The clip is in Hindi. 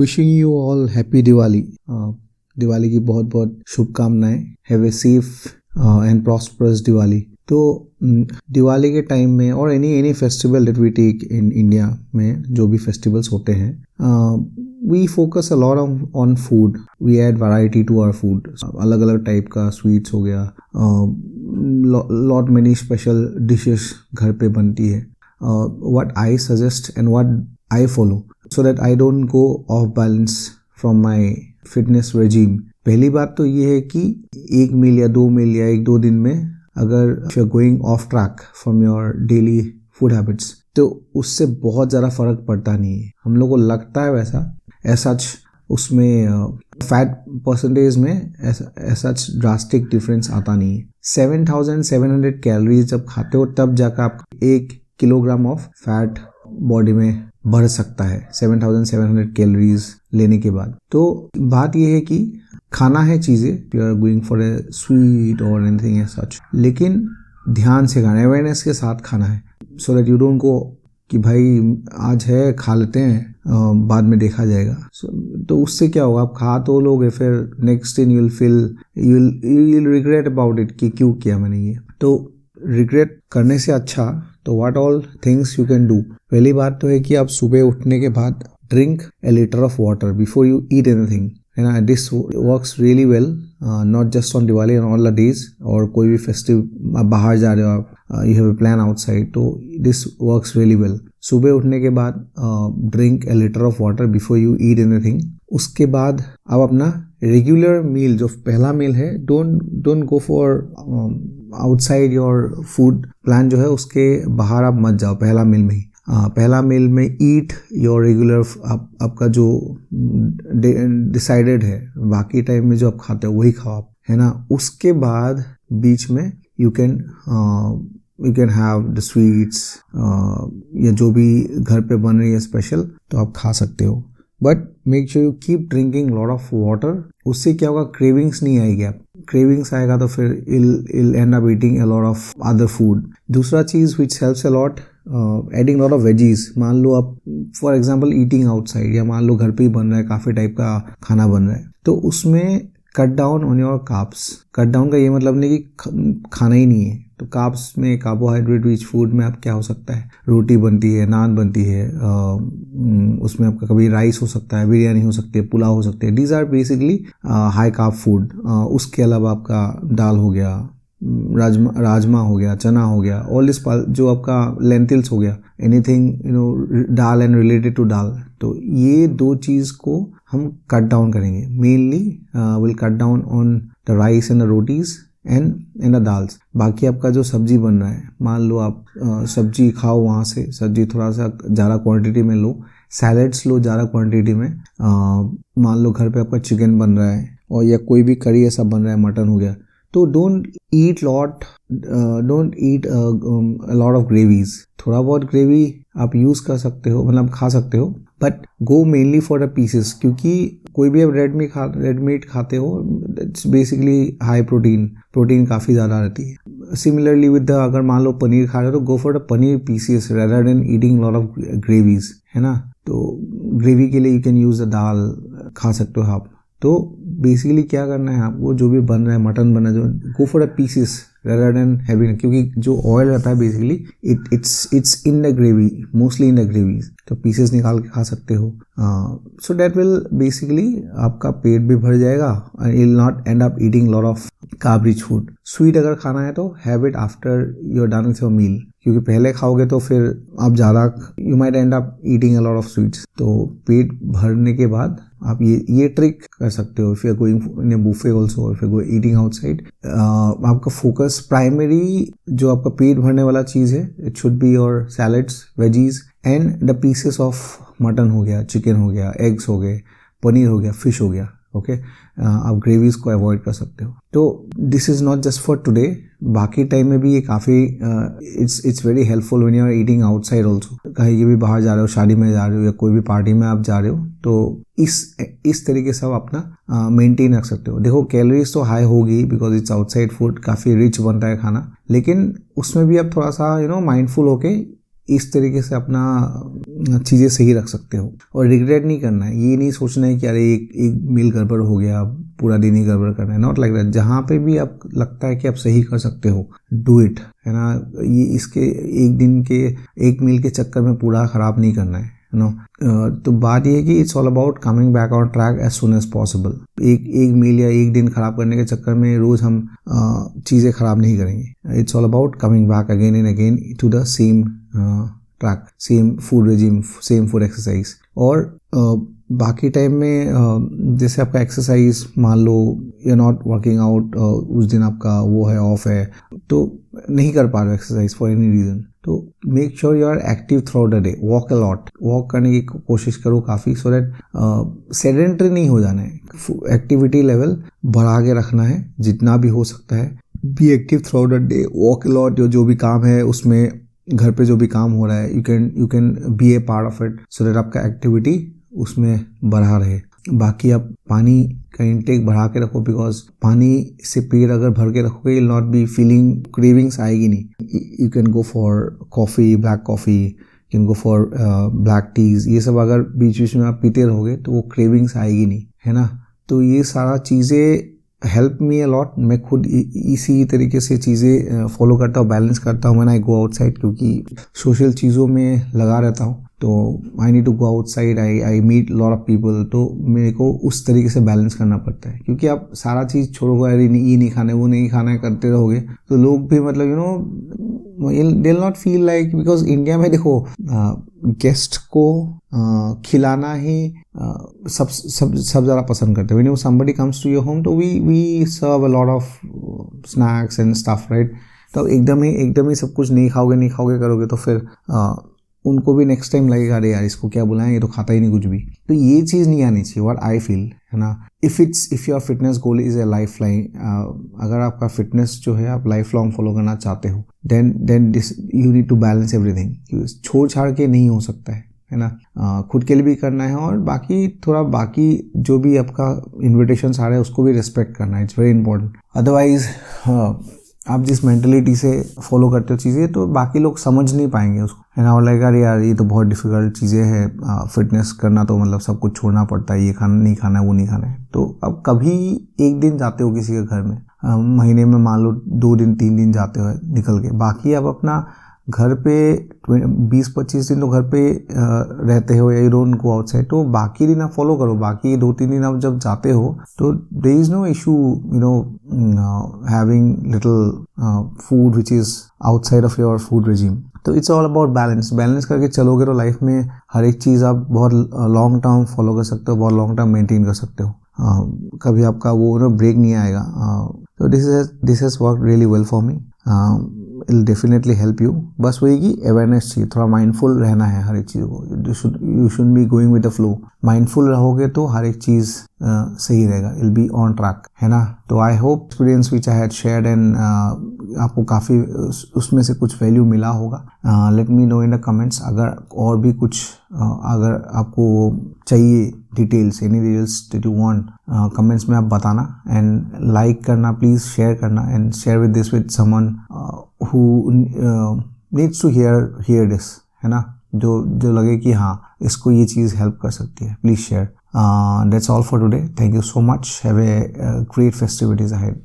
Wishing you all happy Diwali. Diwali की बहुत बहुत शुभकामनाएं। Have a safe and prosperous Diwali. तो दिवाली के टाइम में और any festival that we take in India में, जो भी फेस्टिवल्स होते हैं, we focus a lot on food. We add variety to our food. अलग अलग टाइप का स्वीट्स हो गया, लॉट मेनी स्पेशल डिशेस घर पे बनती है। What I suggest and what I follow so that I don't go off balance from my fitness regime। पहली बात तो ये है कि एक मील या 2 मील या 1-2 दिन में अगर if you're going off track from your daily food habits, तो उससे बहुत ज़्यादा फर्क पड़ता नहीं है। हम लोग को लगता है वैसा, ऐसा उसमें फैट परसेंटेज में ऐसा ड्रास्टिक डिफरेंस आता नहीं है। 7,700 कैलोरीज जब खाते हो तब जाकर आप 1 किलोग्राम ऑफ फैट बॉडी में बढ़ सकता है 7,700 कैलोरीज लेने के बाद। तो बात यह है कि खाना है चीज़ें, you are going for a sweet or anything as such, लेकिन ध्यान से खाना, अवेयरनेस के साथ खाना है, so that you don't go कि भाई आज है खा लेते हैं बाद में देखा जाएगा। तो उससे क्या होगा, आप खा तो लोगे, फिर नेक्स्ट दिन you will regret about it कि क्यों किया मैंने ये। तो रिग्रेट करने से अच्छा तो what all things you can do. पहली बात तो है कि आप सुबह उठने के बाद drink A litre of water before you eat anything, है ना। This works really well, not just on Diwali, on all the days. और कोई भी फेस्टिव आप बाहर जा रहे हो, आप you have a plan outside, तो दिस वर्क्स रियली वेल। सुबह उठने के बाद drink A litre of water before you eat anything. उसके बाद आप अपना रेगुलर मील, जो पहला मील है, don't go for outside your food plan जो है उसके बाहर आप मत जाओ पहला मील में ही। पहला मील में ईट योर रेगुलर, आपका जो डिसाइडेड है, बाकी टाइम में जो आप खाते हो वही खाओ आप, है ना। उसके बाद बीच में you can have the sweets या जो भी घर पे बन रही है स्पेशल, तो आप खा सकते हो। But make sure you keep drinking lot of water. उससे क्या होगा, क्रेविंग्स नहीं आएगी। आप क्रेविंग्स आएगा तो फिर I'll end up eating a lot of other food. दूसरा चीज़ which helps a lot, adding lot of veggies. मान लो आप फॉर एग्जांपल ईटिंग आउटसाइड, या मान लो घर पे ही बन रहा है, काफ़ी टाइप का खाना बन रहा है, तो उसमें cut down on your carbs. Cut down का ये मतलब नहीं कि खाना ही नहीं है। तो कार्ब्स में, कार्बोहाइड्रेट रिच फूड में आप क्या हो सकता है, रोटी बनती है, नान बनती है, उसमें आपका कभी राइस हो सकता है, बिरयानी हो सकती है, पुलाव हो सकते हैं। These are basically high carb food. उसके अलावा आपका दाल हो गया, राजमा हो गया, चना हो गया, ऑल दिस जो आपका लेंटिल्स हो गया, anything dal and related to dal. तो ये 2 चीज़ को हम कट डाउन करेंगे। Mainly will cut down on the rice and the rotis and the dals. बाकी आपका जो सब्जी बन रहा है, मान लो आप सब्जी खाओ, वहाँ से सब्जी थोड़ा सा ज़्यादा क्वांटिटी में लो, सैलेड्स लो ज़्यादा क्वांटिटी में। मान लो घर पे आपका चिकन बन रहा है और या कोई भी करी ऐसा बन रहा है, मटन हो गया, तो don't eat a lot of gravies. थोड़ा बहुत ग्रेवी आप यूज़ कर सकते हो, मतलब खा सकते हो, but go mainly for the pieces. क्योंकि कोई भी आप रेड मीट खाते हो, इट्स बेसिकली हाई प्रोटीन काफ़ी ज़्यादा रहती है। सिमिलरली विद द, अगर मान लो पनीर खा रहे हो तो go for the paneer pieces rather than eating lot of gravies, है ना। तो ग्रेवी के लिए यू कैन यूज़ द दाल, खा सकते हो आप। तो बेसिकली क्या करना है आपको, जो भी बन रहा है, मटन बन रहा है, जो go for the pieces rather than having, क्योंकि जो ऑयल रहता है basically it's in the gravy, mostly in the gravies. तो पीसेस निकाल के खा सकते हो। सो दैट विल बेसिकली आपका पेट भी भर जाएगा and you will not end up eating lot of carb rich food. Sweet अगर खाना है तो have it after you are done with your meal, क्योंकि पहले खाओगे तो फिर आप ज़्यादा, you might end up eating a lot of sweets. तो पेट भरने के बाद आप ये ट्रिक कर सकते हो। If you are going in a buffet also, if you are eating outside, आपका फोकस प्राइमरी जो आपका पेट भरने वाला चीज़ है, it should be your salads, veggies and the pieces of mutton हो गया, चिकन हो गया, एग्स हो गए, पनीर हो गया, फिश हो गया। ओके, आप ग्रेवीज को अवॉइड कर सकते हो। तो this is not just for today, बाकी टाइम में भी ये काफ़ी it's very helpful when you are eating outside also. कहीं भी बाहर जा रहे हो, शादी में जा रहे हो या कोई भी पार्टी में आप जा रहे हो, तो इस तरीके से आप अपना मेंटेन रख सकते हो। देखो कैलोरीज तो हाई होगी बिकॉज इट्स आउटसाइड फूड, काफ़ी रिच बनता है खाना, लेकिन उसमें भी आप थोड़ा सा माइंडफुल होके इस तरीके से अपना चीज़ें सही रख सकते हो और रिग्रेट नहीं करना है। ये नहीं सोचना है कि अरे एक मील गड़बड़ हो गया, पूरा दिन ही गड़बड़ करना है। Not like that. जहाँ पे भी आप लगता है कि आप सही कर सकते हो, डू इट, है ना। ये इसके एक दिन के एक मील के चक्कर में पूरा ख़राब नहीं करना है, नो। तो बात ये है कि it's all about coming back on track as soon as possible. एक मील या एक दिन खराब करने के चक्कर में रोज़ हम चीज़ें ख़राब नहीं करेंगे। It's all about coming back again and again to the same track, same food regime, same food exercise. और बाकी टाइम में जैसे आपका एक्सरसाइज, मान लो you are not working out, उस दिन आपका वो है, ऑफ है, तो नहीं कर पा रहे एक्सरसाइज फॉर एनी रीज़न, तो make sure you are active through the day. Walk a lot, walk करने की कोशिश करो काफ़ी, सो दैट सेडेंटरी नहीं हो जाना है। एक्टिविटी लेवल बढ़ा के रखना है जितना भी हो सकता है। Be active through the day, walk a lot. जो भी काम है उसमें, घर पे जो भी काम हो रहा है, you can be A part of it, so that आपका एक्टिविटी उसमें बढ़ा रहे। बाकी आप पानी का इंटेक बढ़ा के रखो, बिकॉज पानी से पेट अगर भर के रखोगे, you will not be feeling, cravings आएगी नहीं। You can go for coffee, black coffee, you can go for black teas. ये सब अगर बीच बीच में आप पीते रहोगे तो वो क्रेविंग्स आएगी नहीं, है ना। तो ये सारा चीज़ें हेल्प मी अलॉट। मैं खुद इसी तरीके से चीज़ें फॉलो करता हूँ, बैलेंस करता हूँ मैंने। आई गो आउटसाइड, क्योंकि सोशल चीज़ों में लगा रहता हूँ, तो I need to go outside, I meet lot of people. तो मेरे को उस तरीके से बैलेंस करना पड़ता है, क्योंकि आप सारा चीज़ छोड़ोगे, अरे ये नहीं खाना है, वो नहीं खाना है, करते रहोगे तो लोग भी मतलब you know they will not feel like. Because India में देखो, गेस्ट को खिलाना ही सब ज़्यादा पसंद करते हैं। When somebody comes to your home, तो we serve a lot of snacks and stuff, right. तो एकदम ही सब कुछ नहीं खाओगे करोगे, तो फिर उनको भी नेक्स्ट टाइम लगेगा, अरे यार इसको क्या बुलाएं, ये तो खाता ही नहीं कुछ भी। तो ये चीज़ नहीं आनी चाहिए, व्हाट आई फील, है ना। If your fitness goal is a life line, अगर आपका फिटनेस जो है आप लाइफ लॉन्ग फॉलो करना चाहते हो, then you need to balance everything. छोड़ छाड़ के नहीं हो सकता है ना। खुद के लिए भी करना है, और बाकी जो भी आपका इन्विटेशंस आ रहे हैं उसको भी रिस्पेक्ट करना है। It's very important. अदरवाइज आप जिस मेंटलिटी से फॉलो करते हो चीज़ें, तो बाकी लोग समझ नहीं पाएंगे उसको, है ना। और लाइक अरे यार ये तो बहुत डिफिकल्ट चीज़ें हैं, फिटनेस करना तो मतलब सब कुछ छोड़ना पड़ता है, ये खाना नहीं खाना है, वो नहीं खाना है। तो अब कभी एक दिन जाते हो किसी के घर में, महीने में मान लो 2 दिन 3 दिन जाते हो निकल के, बाकी अब अपना घर पे 20-25 दिन तो घर पे रहते हो, या यू डोंट गो आउटसाइड, तो बाकी दिन आप फॉलो करो। बाकी 2-3 दिन आप जब जाते हो तो there is no issue, you know, having little food which is outside of your food regime. तो इट्स ऑल अबाउट बैलेंस करके चलोगे तो लाइफ में हर एक चीज़ आप बहुत लॉन्ग टर्म फॉलो कर सकते हो, बहुत लॉन्ग टर्म मेंटेन कर सकते हो। कभी आपका वो ब्रेक नहीं आएगा। तो this has work really well for me. I'll definitely help you. बस वही कि अवेयरनेस चाहिए, थोड़ा माइंडफुल रहना है हर एक चीज़ को। You should be going with the flow. Mindful रहोगे तो हर एक चीज़ सही रहेगा, इल बी ऑन ट्रैक, है ना। तो I hope experience which I had shared and आपको काफ़ी उसमें से कुछ वैल्यू मिला होगा। Let me know in the comments. अगर और भी कुछ अगर आपको चाहिए details, any details that you want, comments में आप बताना। एंड लाइक करना प्लीज़, शेयर करना, and share with this with someone who needs to hear this, है ना। जो लगे कि हाँ इसको ये चीज़ हेल्प कर सकती है, please share. That's all for today. Thank you so much. Have a great festivities ahead.